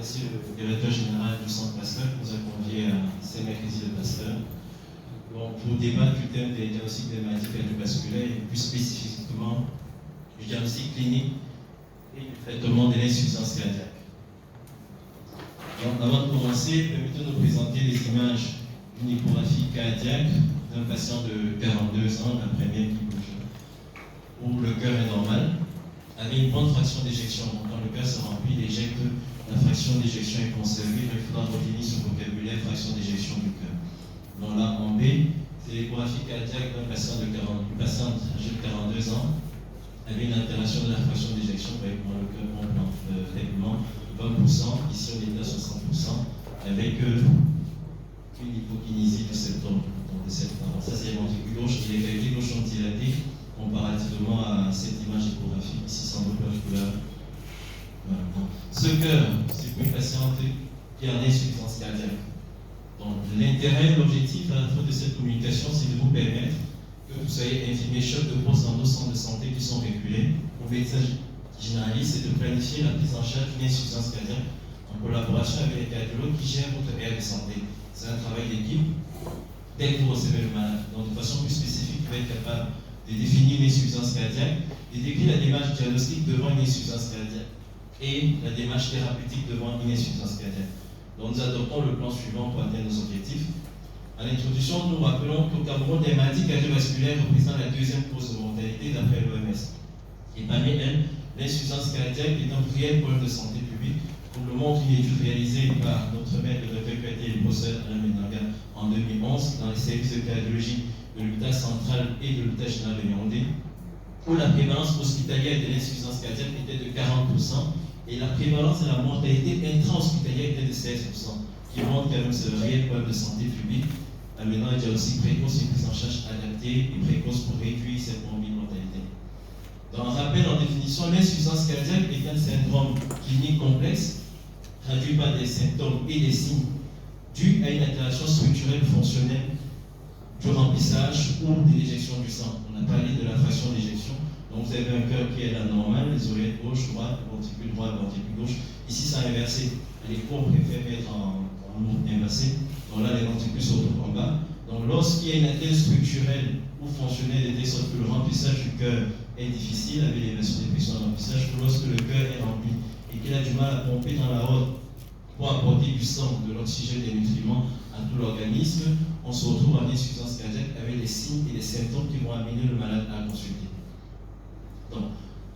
remercier le directeur général du Centre Pasteur qui nous a conviés à ces mercredis de Pasteur pour débattre du thème des diagnostics des maladies cardiovasculaires et plus spécifiquement du diagnostic clinique et du traitement de l'insuffisance cardiaque. Donc, avant de commencer, permettez-nous de présenter les images d'une échographie cardiaque d'un patient de 42 ans, la première qui bouge, où le cœur est normal, avec une bonne fraction d'éjection. Donc, quand le cœur se remplit, il éjecte, la fraction d'éjection est conservée, mais il faudra retenir ce vocabulaire, fraction d'éjection du cœur. Donc là, en B, c'est l'échographie cardiaque d'un patient âgé de 42 ans, avec une altération de la fraction d'éjection, avec le cœur pompe faiblement 20%, ici on est à 60%, avec une hypokinésie du septum. Ça c'est le ventricule gauche, et les cavités gauches sont dilatées comparativement à cette image échographique, ici sans doute couleur. Voilà. Ce cœur, c'est pour une patiente qui a une insuffisance cardiaque. Donc l'intérêt, l'objectif à la fois de cette communication, c'est de vous permettre que vous soyez infirmier choc de poste dans nos centres de santé qui sont régulés. Pour médecin généraliste, c'est de planifier la prise en charge d'une insuffisance cardiaque en collaboration avec les cardiologues qui gèrent votre aire de santé. C'est un travail d'équipe dès que vous recevez le malade. Donc de façon plus spécifique, vous allez être capable de définir une insuffisance cardiaque, de décrire la démarche diagnostique devant une insuffisance cardiaque et la démarche thérapeutique devant une insuffisance cardiaque. Donc nous adoptons le plan suivant pour atteindre nos objectifs. À l'introduction, nous rappelons qu'au Cameroun, les maladies cardiovasculaires représentent la deuxième cause de mortalité d'après l'OMS. Et parmi elles, l'insuffisance cardiaque est un réel problème de santé publique, comme le montre une étude réalisée par notre maître, le Dr Pété et le professeur Alain Menanga en 2011 dans les services de cardiologie de l'hôpital central et de l'hôpital général de Yaoundé, où la prévalence hospitalière de l'insuffisance cardiaque était de 40% et la prévalence de la mortalité intra-hospitalière était de 16%, qui montre quand même ce réel problème de santé publique, amenant un diagnostic précoce et une prise en charge adaptée et précoce pour réduire cette mortalité. Dans un rappel en définition, l'insuffisance cardiaque est un syndrome clinique complexe, traduit par des symptômes et des signes dus à une altération structurelle ou fonctionnelle du remplissage ou de l'éjection du sang. On a parlé de la fraction d'éjection. Donc vous avez un cœur qui est à la normale, les oreilles gauche, droite, ventricule droit, ventricule gauche. Ici c'est inversé. Les cours préfèrent mettre en ordre inversé. Donc là les ventricules sont en bas. Donc lorsqu'il y a une atteinte structurelle ou fonctionnelle, de sorte que le remplissage du cœur est difficile avec les versions de pression de remplissage, ou lorsque le cœur est rempli et qu'il a du mal à pomper dans la aorte pour apporter du sang, de l'oxygène et des nutriments à tout l'organisme, on se retrouve en insuffisance cardiaque avec les signes et les symptômes qui vont amener le malade à consulter. Donc,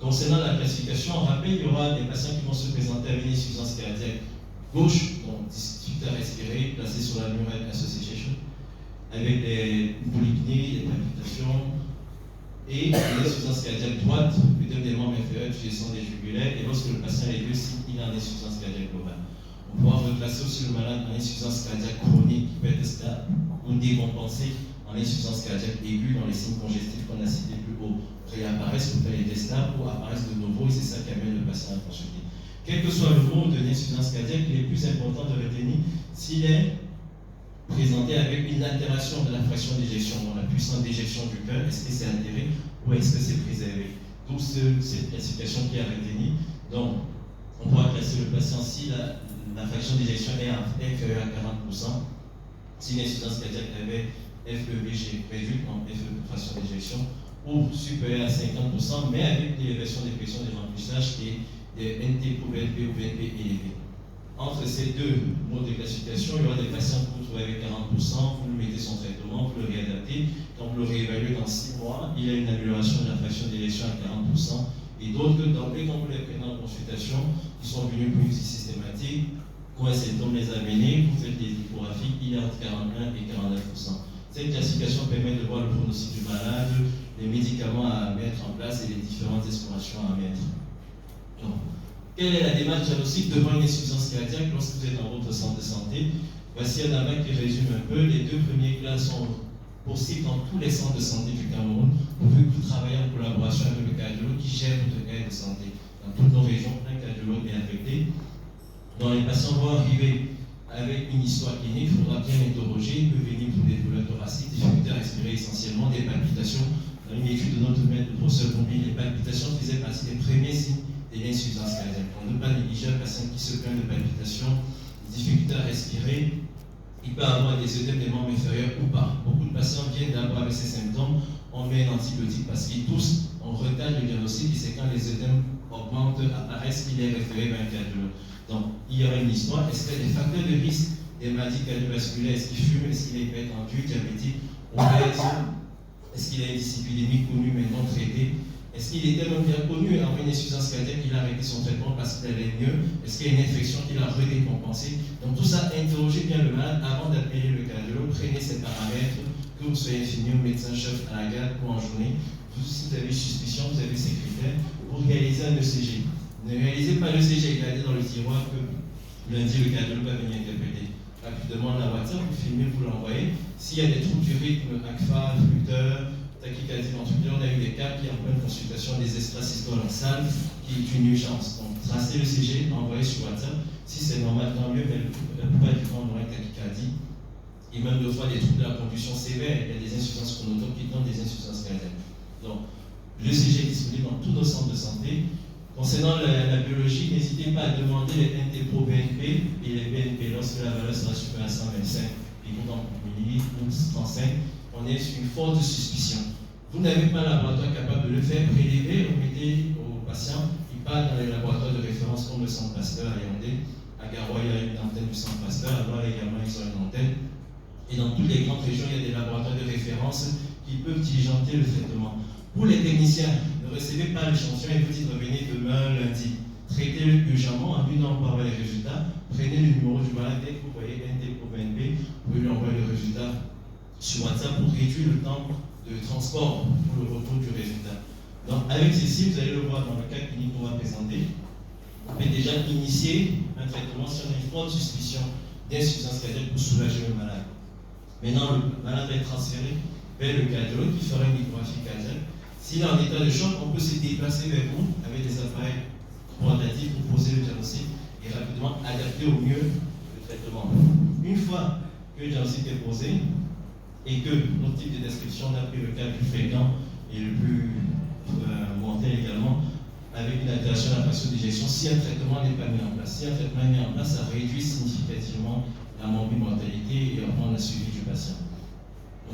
concernant la classification, on rappelle qu'il y aura des patients qui vont se présenter avec une insuffisance cardiaque gauche, donc difficulté à respirer, placée sur la Murray Association, avec des polypnées, des palpitations, et l'insuffisance cardiaque droite, peut-être des membres inférieurs, gestion des jugulaires, et lorsque le patient a les deux signes, il a une insuffisance cardiaque globale. On pourra reclasser aussi le malade en insuffisance cardiaque chronique qui peut être stable ou décompensée en insuffisance cardiaque aiguë dans les signes congestifs qu'on a cités plus haut. Réapparaissent pour faire les tests ou apparaissent de nouveau et c'est ça qui amène le patient à consulter. Quel que soit le mode de l'insuffisance cardiaque, il est plus important de retenir s'il est présenté avec une altération de la fraction d'éjection, donc la puissance d'éjection du cœur, est-ce que c'est altéré ou est-ce que c'est préservé. D'où cette classification qui est à retenir. Donc, on pourra classer le patient si la fraction d'éjection est inférieure à 40%, si l'insuffisance cardiaque avait FEVG réduite, donc FE fraction d'éjection, ou supérieure à 50%, mais avec une élévation des pressions de remplissage et des NT pour VNP ou VNP élevés. Entre ces deux modes de classification, il y aura des patients que vous trouvez avec 40%, vous lui mettez son traitement, vous le réadaptez, donc vous le réévaluez dans 6 mois, il y a une amélioration de la fraction d'éjection à 40%, et d'autres que d'emblée, quand vous les prenez en consultation, ils sont venus pour une visite systématique, quand un symptôme les a menés, vous faites des échographies, il est entre 41 et 49%. Cette classification permet de voir le pronostic du malade, les médicaments à mettre en place et les différentes explorations à mettre. Donc, quelle est la démarche diagnostique devant une insuffisance cardiaque lorsque vous êtes dans votre centre de santé? Voici un AMAC qui résume un peu. Les deux premiers classes sont possibles dans tous les centres de santé du Cameroun, pourvu que vous travaillez en collaboration avec le cardiologue qui gère votre aire de santé. Dans toutes nos régions, un cardiologue est affecté. Donc les patients vont arriver avec une histoire clinique, il faudra bien l'interroger, il peut venir pour des douleurs thoraciques, difficultés à respirer essentiellement, des palpitations. Dans une étude de notre maître, le professeur Bombi, les palpitations faisaient partie des premiers signes de l'insuffisance cardiaque. On ne peut pas négliger un patient qui se plaint de palpitations, de difficultés à respirer. Il peut avoir des œdèmes des membres inférieurs ou pas. Beaucoup de patients viennent d'abord avec ces symptômes, on met un antibiotique parce qu'ils toussent, on retarde le diagnostic et c'est quand les œdèmes augmentent, apparaissent qu'il est référé vers un cardiologue. Donc, il y aura une histoire. Est-ce qu'il y a des facteurs de risque des maladies cardiovasculaires? Est-ce qu'il fume? Est-ce qu'il est hypertendu, diabétique, obèse? Est-ce qu'il a une dyslipidémie connue mais non traitée? Est-ce qu'il était même bien connu avant une insuffisance cardiaque, il a arrêté son traitement parce qu'il allait mieux? Est-ce qu'il y a une infection qu'il a redécompensée? Donc tout ça, interrogez bien le malade avant d'appeler le cardiologue, prenez ces paramètres, que vous soyez infirmier ou médecin-chef à la garde ou en journée. Si vous avez une suspicion, vous avez ces critères pour réaliser un ECG. Ne réalisez pas l'ECG, gardez dans le tiroir que lundi le cardiologue va venir interpréter. Rapidement la WhatsApp, vous filmez, vous l'envoyez. S'il y a des troubles du rythme, ACFA, flucteur, tachycardie ventriculaire, on a eu des cas qui en pleine consultation des extrasystoles en salle, qui est une urgence. Donc, tracez le CG, envoyez sur WhatsApp. Si c'est normal, tant mieux, mais la plupart du temps, on aura une tachycardie. Et même deux fois des troubles de la conduction sévère, il y a des insuffisances chronotomes qui donnent des insuffisances cardiaques. Donc, le CG est disponible dans tous nos centres de santé. Concernant la biologie, n'hésitez pas à demander les NT-proBNP et les BNP lorsque la valeur sera supérieure à 125 millilitres ou 35. On est sur une forte suspicion. Vous n'avez pas un laboratoire capable de le faire, prélevez, remettez au patient. Il part dans les laboratoires de référence comme le Centre Pasteur à Yaoundé. À Garoua, il y a une antenne du Centre Pasteur. À Loire également, ils ont une antenne. Et dans toutes les grandes régions, il y a des laboratoires de référence qui peuvent diligenter le traitement. Pour les techniciens, ne recevez pas l'échantillon et vous dites revenez demain lundi. Traitez-le urgemment, en une heure pour avoir les résultats. Prenez le numéro du malade dès que vous voyez NT pour BNP, vous pouvez lui envoyer le résultat sur WhatsApp pour réduire le temps de transport pour le retour du résultat. Donc avec ceci, vous allez le voir dans le cas clinique qu'on va présenter. On peut déjà initier un traitement si on a une forte suspicion d'insuffisance cardiaque pour soulager le malade. Maintenant, le malade va être transféré vers le cardiologue qui fera une échographie cardiaque. S'il est en état de choc, on peut se déplacer vers vous avec des appareils portatifs pour poser le diagnostic et rapidement adapter au mieux le traitement. Une fois que le diagnostic est posé et que notre type de description a pris le cas le plus fréquent et le plus mortel également, avec une altération de la fraction d'éjection, si un traitement n'est pas mis en place. Si un traitement est mis en place, ça réduit significativement la morbimortalité et on le suivi du patient.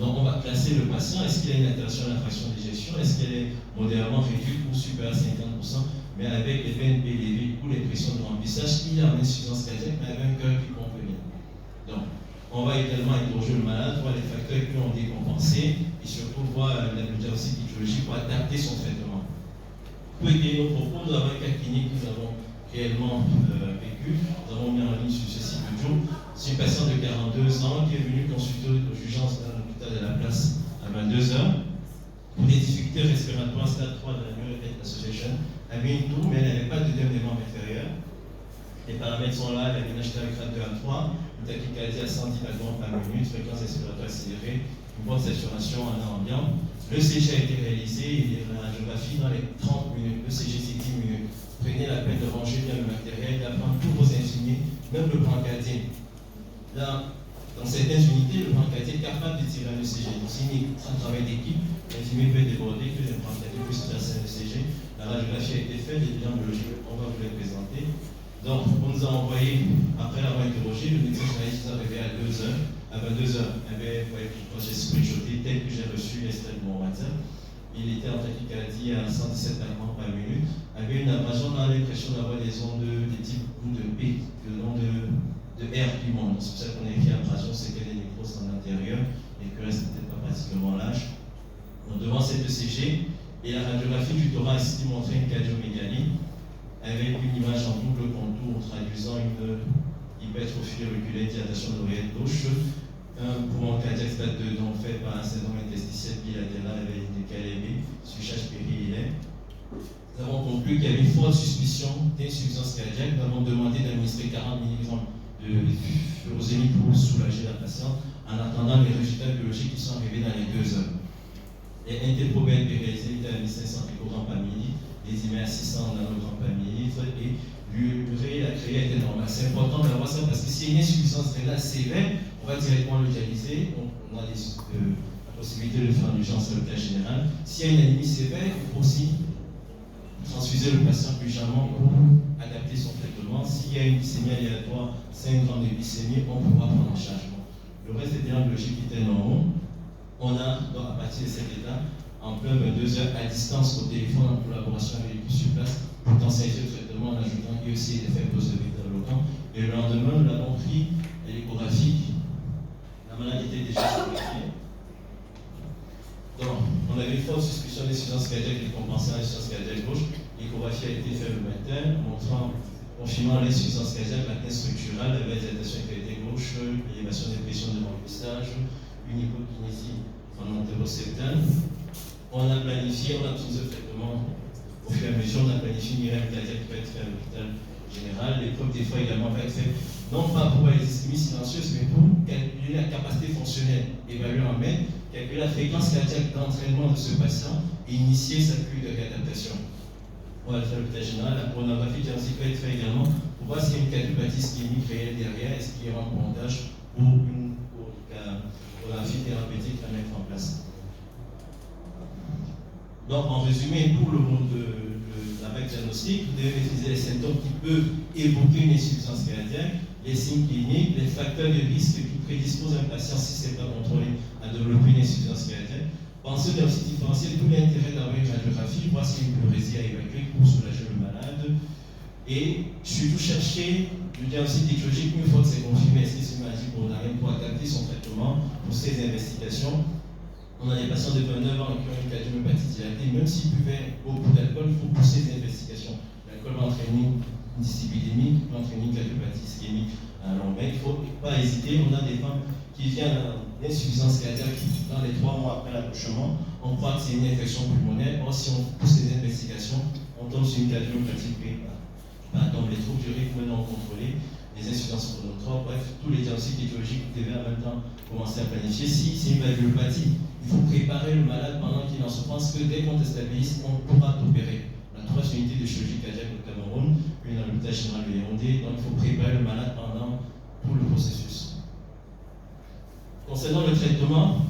Donc on va classer le patient, est-ce qu'il a une altération de la fraction d'éjection, est-ce qu'elle est modérément réduite ou supérieure à 50%, mais avec les BNP élevés ou les pressions de remplissage, il a une insuffisance cardiaque, mais avec un cœur qui pompe bien. Donc, on va également interroger le malade, voir les facteurs qui ont décompensé et surtout voir la diagnostic étiologique pour adapter son traitement. Pour égayer nos propos, nous avons un cas clinique que nous avons réellement vécu. Nous avons mis en ligne sur ce site de Joe. C'est une patiente de 42 ans qui est venue consulter l'urgence dans l'hôpital de la Place à 22 h pour des difficultés respiratoires stade 3 de la Neurohealth Association. Elle avait une toux, mais elle n'avait pas de deuxième des membres inférieurs. Les paramètres sont là, elle avait une HTA grade 2 à 3, une tachycardie à 110 battements par minute, fréquence respiratoire accélérée, une bonne saturation en air ambiant. Le CG a été réalisé et la radiographie dans les 30 minutes. Le CG c'est 10 minutes. Prenez la peine de ranger bien le matériel, d'apprendre tous vos infirmiers, même le brancardien. Là, dans certaines unités, le brancardien est capable de tirer un ECG. Donc, c'est un travail d'équipe. L'infirmier peut être débordé, que le brancardien puisse tracer un ECG. La radiographie a été faite, les bilans biologiques, on va vous les présenter. Donc, on nous a envoyé, après l'avoir interrogé, le médecin généraliste nous a réveillé à 2 h. À 22 h, quand j'ai screenshoté, tel que j'ai reçu l'extrait de mon WhatsApp, il était en tachycardie à 117 battements par minute, avait une abrasion, on a l'impression d'avoir des ondes de type de P, de ondes de R qui montent. C'est pour ça qu'on a écrit abrasion, c'est qu'il y a des nécroses en intérieur et que reste peut-être pas particulièrement large. Donc, devant cette ECG, et la radiographie du thorax qui montrait une cardiomégalie, avec une image en double contour traduisant une hypertrophie auriculaire, dilatation de l'oreillette gauche, un poumon cardiaque stade 2 donc fait par un syndrome interstitiel bilatéral avec une décalée surcharge périhilaire. Nous avons conclu qu'il y avait une forte suspicion d'insuffisance cardiaque. Nous avons demandé d'administrer 40 mg de furosémie pour soulager la patiente en attendant les résultats biologiques qui sont arrivés dans les 2 heures. Les NT-proBNP réalisés étaient à 1500 picogrammes par millilitre, les IME à 600 nanogrammes par millilitre et l'urée, la créa était normale. C'est important d'avoir ça parce que s'il y a une insuffisance rénale sévère, on va directement le dialyser. On a la possibilité de le faire en urgence, c'est le cas général. S'il y a une anémie sévère, il faut aussi transfuser le patient urgemment pour adapter son traitement. S'il y a une glycémie aléatoire, 5 grammes de glycémie, on pourra prendre en charge. Le reste des termes biologiques qui étaient normaux, on a, donc à partir de cet état, en plein 22 heures à distance au téléphone en collaboration avec l'équipe sur place, potentialiser le traitement en ajoutant aussi des faibles doses de bêta-bloquants. Et le lendemain, nous l'avons pris à l'échographie. La maladie était déjà stabilisée. Donc, on avait une forte suspicion d'insuffisance cardiaque et compensée à l'insuffisance cardiaque gauche. L'échographie a été faite le matin, confirmant l'insuffisance cardiaque, l'apnée structurale, la vasodilatation cardiaque gauche, l'élévation des pressions de remplissage, une hypokinésie frontaleroseptale. On a planifié, on a optimisé le traitement au fur et à mesure, on a planifié une IRM cardiaque qui va être faite à l'hôpital général. L'épreuve des fois également va être faite, non pas pour les ischémies silencieuses, mais pour calculer la capacité fonctionnelle, évaluer en mètres, calculer la fréquence cardiaque d'entraînement de ce patient et initier sa cure de réadaptation. On va le faire à l'hôpital général. La coronographie diagnostique va être faite également pour voir s'il y a une cardiopathie ischémique réelle derrière, est-ce qu'il y aura un bondage ou une coronographie thérapeutique à mettre en place. Donc, en résumé, pour le monde de la diagnostic, vous devez maîtriser les symptômes qui peuvent évoquer une insuffisance cardiaque, les signes cliniques, les facteurs de risque qui prédisposent un patient, si ce n'est pas contrôlé, à développer une insuffisance cardiaque. Pensez au diagnostic différentiel, tout l'intérêt d'avoir une radiographie, voir s'il y a une pleurésie à évacuer pour soulager le malade. Et surtout chercher le diagnostic étiologique une fois que c'est confirmé, est-ce que c'est une maladie coronarienne pour adapter son traitement pour ces investigations. On a des patients de 29 ans qui ont une cardiomyopathie dilatée, même s'ils buvaient beaucoup d'alcool, il faut pousser les investigations. L'alcool va entraîner une dyslipidémie, va entraîner une cardiopathie ischémique à long terme. Il ne faut pas hésiter. On a des femmes qui viennent d'insuffisance cardiaque dans les 3 mois après l'accouchement. On croit que c'est une infection pulmonaire. Or, si on pousse les investigations, on tombe sur une cardiomyopathie donc les troubles du rythme non contrôlés, les insuffisances chronotropes, bref, tous les diagnostics étiologiques, vous devez en même temps commencer à planifier. Si c'est une valvulopathie, il faut préparer le malade pendant qu'il est en souffrance, que dès qu'on te stabilise, on pourra t'opérer. On a 3 unités de chirurgie cardiaque au Cameroun, une à l'hôpital général de Yaoundé, donc il faut préparer le malade pendant tout le processus. Concernant le traitement,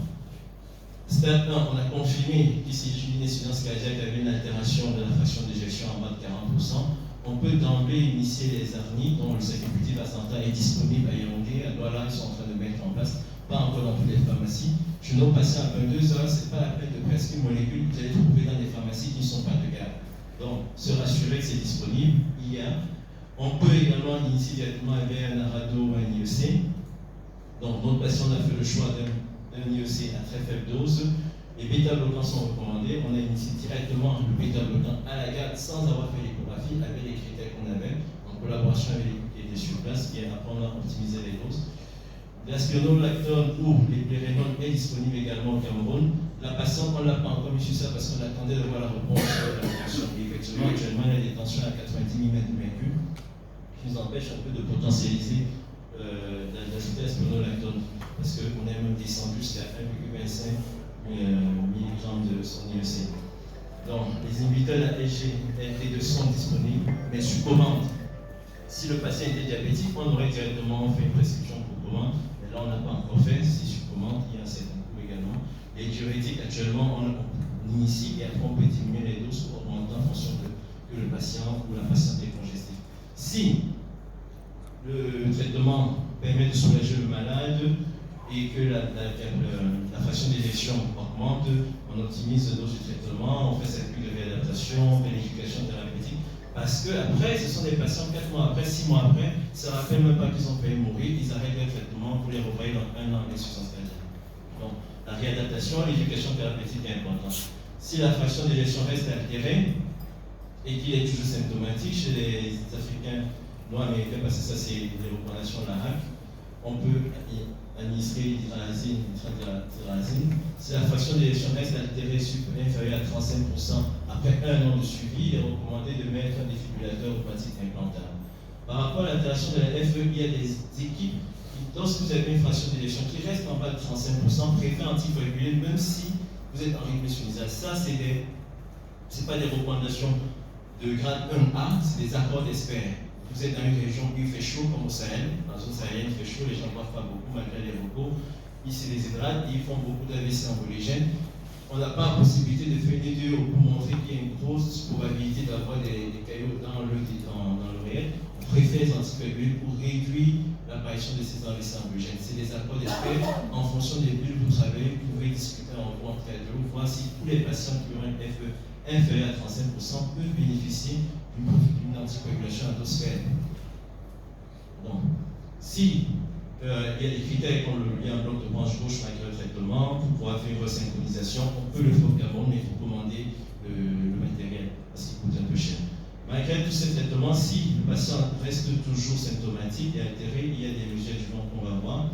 stade 1, on a confirmé qu'il s'agit d'une insuffisance cardiaque avec une altération de la fraction d'éjection en bas de 40%. On peut d'emblée initier les ARNI, dont le sécurité Vasanta est disponible à Yaoundé, à Douala, ils sont en train de mettre en place, pas encore dans toutes les pharmacies. Chez nos patients à 22 heures, ce n'est pas la peine de prescrire une molécule que vous allez trouver dans des pharmacies qui ne sont pas de garde. Donc, se rassurer que c'est disponible, il y a. On peut également initier directement avec un ARADO ou un IEC. Donc, notre patient a fait le choix d'un IEC à très faible dose. Les bêta-bloquants sont recommandés. On a initié directement le bêta-bloquant à la garde sans avoir fait l'échographie avec les critères qu'on avait en collaboration avec l'équipe qui était sur place et après on a optimisé les doses. L'aspironolactone ou les plérénols est disponible également au Cameroun. La patiente, on ne l'a pas encore mis sur ça parce qu'on attendait de voir la réponse de la tension. Et effectivement, actuellement, il y a des tensions à 90 mm de mercure qui nous empêchent un peu de potentialiser d'ajouter l'aspironolactone parce qu'on est même descendu jusqu'à 1,25 mg de son IEC. Donc, les inhibiteurs de la LT2 sont disponibles, mais sur commande. Si le patient était diabétique, on aurait directement fait une prescription pour commande, mais là on n'a pas encore fait. Si sur commande, il y a certains coûts également. Les diurétiques, actuellement, on initie et après on peut diminuer les doses ou augmenter en fonction de que le patient ou la patiente est congestive. Si le traitement permet de soulager le malade, et que la fraction d'éjection augmente, on optimise la dose du traitement, on fait cette cure de réadaptation, on fait l'éducation thérapeutique. Parce que après, ce sont des patients 4 mois après, 6 mois après, ça ne rappelle même pas qu'ils ont failli mourir, ils arrêtent le traitement pour les revoyer dans 1 an d'insuffisance cardiaque. Donc, la réadaptation, l'éducation thérapeutique est importante. Si la fraction d'éjection reste altérée et qu'il est toujours symptomatique chez les Africains nord-américains, parce que ça c'est des recommandations de la HAC, on peut administrer l'hydralazine, l'hydralazine. Si la fraction d'éjection reste altérée inférieure à 35% après 1 an de suivi, il est recommandé de mettre un défibrillateur automatique implantable. Par rapport à l'altération de la FE, il y a des équipes qui, lorsque vous avez une fraction d'éjection qui reste en bas de 35%, préfèrent anticoaguler même si vous êtes en rythme sinusal. Ça, c'est pas des recommandations de grade 1A, c'est des accords d'experts. Vous êtes dans une région où il fait chaud comme au Sahel, dans une zone sahélienne il fait chaud, les gens ne boivent pas beaucoup malgré les repos, ils se déshydratent, ils font beaucoup d'AVC embolygènes. on n'a pas la possibilité de faire une vidéo pour montrer qu'il y a une grosse probabilité d'avoir des caillots dans le réel. On préfère les anticoagulés pour réduire l'apparition de ces AVC embryogènes. C'est des accords d'espèce. En fonction des bulles que vous travaillez, vous pouvez discuter en gros entre cardiologues, voir si tous les patients qui ont un FE inférieur à 35% peuvent bénéficier d'une anticoagulation à dose faible. Donc, si il y a des critères comme il y a un bloc de branche gauche malgré le traitement, pour pouvoir faire une resynchronisation, on peut le faire au Cameroun, mais il faut commander le matériel parce qu'il coûte un peu cher. Malgré tous ces traitements, si le patient reste toujours symptomatique et altéré, il y a des mesures adjuvantes qu'on va voir.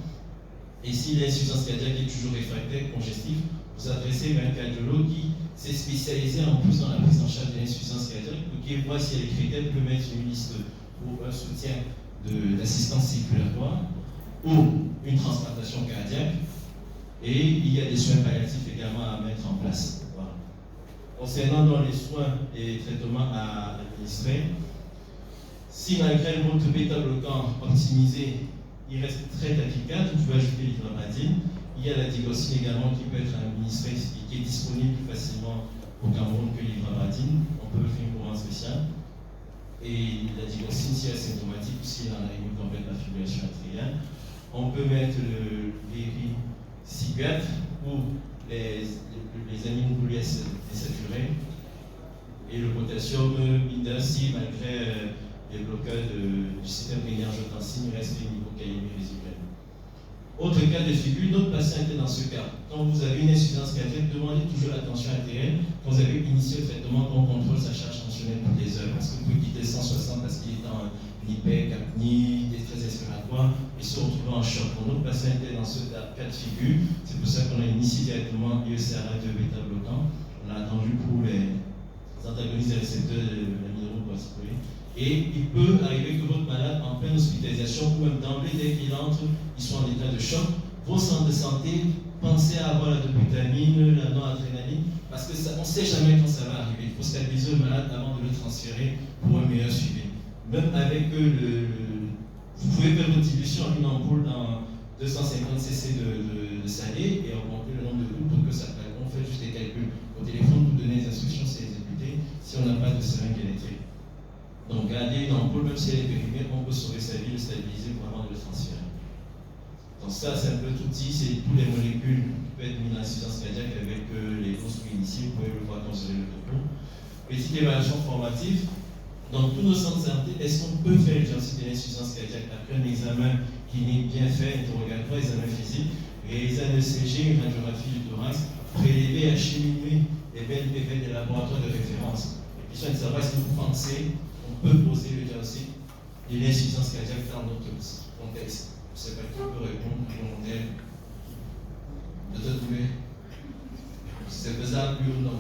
Et si l'insuffisance cardiaque est toujours réfractaire, congestive, vous adressez vers un cardiologue qui s'est spécialisé en plus dans la prise en charge de l'insuffisance cardiaque pour qu'il voit si les critères peut mettre une liste pour un soutien d'assistance circulatoire ou une transplantation cardiaque, et il y a des soins palliatifs également à mettre en place. Voilà. Concernant dans les soins et traitements à administrer, si malgré le mode de bêta-bloquant optimisé, il reste très tachycarde, vous pouvez ajouter l'hydramidine. Il y a la digoxine également qui peut être administrée et qui est disponible plus facilement au Cameroun que l'hydramidine. On peut le faire une commande spéciale. Et la digoxine, si elle est symptomatique, si elle a une complète fibrillation atriale, on peut mettre l'ériciguate ou les aminoglycées désaturés et le potassium bindal si malgré les blocages du système rénine-angiotensine, il reste une hypokaliémie résiduelle. Autre cas de figure, notre patient était dans ce cas. Quand vous avez une insuffisance cardiaque, demandez toujours la tension artérielle. Quand vous avez initié le traitement, on contrôle sa charge tensionnelle toutes les heures. Parce que vous pouvez quitter 160 parce qu'il est en hypercapnie, détresse respiratoire, et se retrouver en choc. Quand notre patient était dans ce cas de figure, c'est pour ça qu'on a initié directement l'IECRA2 bêta-bloquant. On a attendu pour les antagonistes des récepteurs de l'aminocorticoïde. Et il peut arriver que votre malade, en pleine hospitalisation, ou même d'emblée, dès qu'il entre, il soit en état de choc. Vos centres de santé, pensez à avoir la dopamine, la noradrénaline, parce qu'on ne sait jamais quand ça va arriver. Il faut stabiliser le malade avant de le transférer pour un meilleur suivi. Même avec vous pouvez faire votre dilution en une ampoule dans 250 cc de salé et augmenter le nombre de gouttes pour que ça plaque. On fait juste des calculs. Au téléphone, vous donnez les instructions, c'est exécuté si on n'a pas de seringue électrique. Donc, garder une ampoule, même si elle est périmée, on peut sauver sa vie, le stabiliser pour avant de le transférer. Donc, ça, c'est un peu tout petit, c'est tous les molécules qui peuvent être mises dans l'insuffisance cardiaque avec les grosses initiées, vous pouvez le voir quand vous aurez le topo. Petite évaluation formative. Dans tous nos centres de santé, est-ce qu'on peut faire le diagnostic de l'insuffisance cardiaque après un examen clinique bien fait, interrogatoire, examen physique, réaliser un ECG, une radiographie du thorax, prélever, acheminer les BNP vers des laboratoires de référence. La question est de savoir est-ce que vous pensez qu'on peut poser le diagnostic de l'insuffisance cardiaque dans notre contexte. Je ne sais pas qui peut répondre à mon modèle. Peut-être oui. C'est faisable, oui ou non?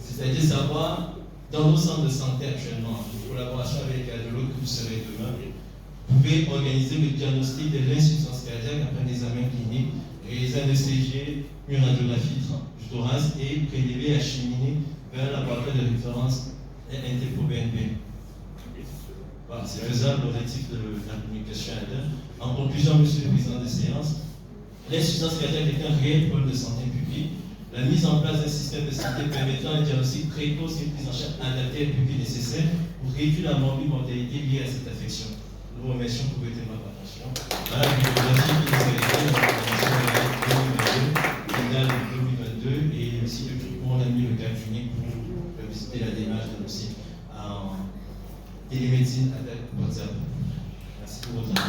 C'est-à-dire savoir, dans nos centres de santé actuellement, en collaboration avec les cardiologues que vous serez demain, vous pouvez organiser le diagnostic de l'insuffisance cardiaque après un examen clinique, réaliser un ECG, une radiographie du thorax et prélever et acheminer vers un laboratoire de référence NT-proBNP. Voilà, c'est faisable l'objectif de la communication interne. En conclusion, Monsieur le Président de séance, l'insuffisance cardiaque est un réel problème de santé publique. La mise en place d'un système de santé permettant un diagnostic précoce et une prise en charge adaptée au public nécessaire pour réduire la mortalité liée à cette affection. Nous vous remercions pour votre attention. Voilà la bibliographie qui nous a été dans la formation 2022 et aussi on a mis le cadre unique pour visiter la démarche de dossier en télémédecine avec WhatsApp. Merci pour votre attention.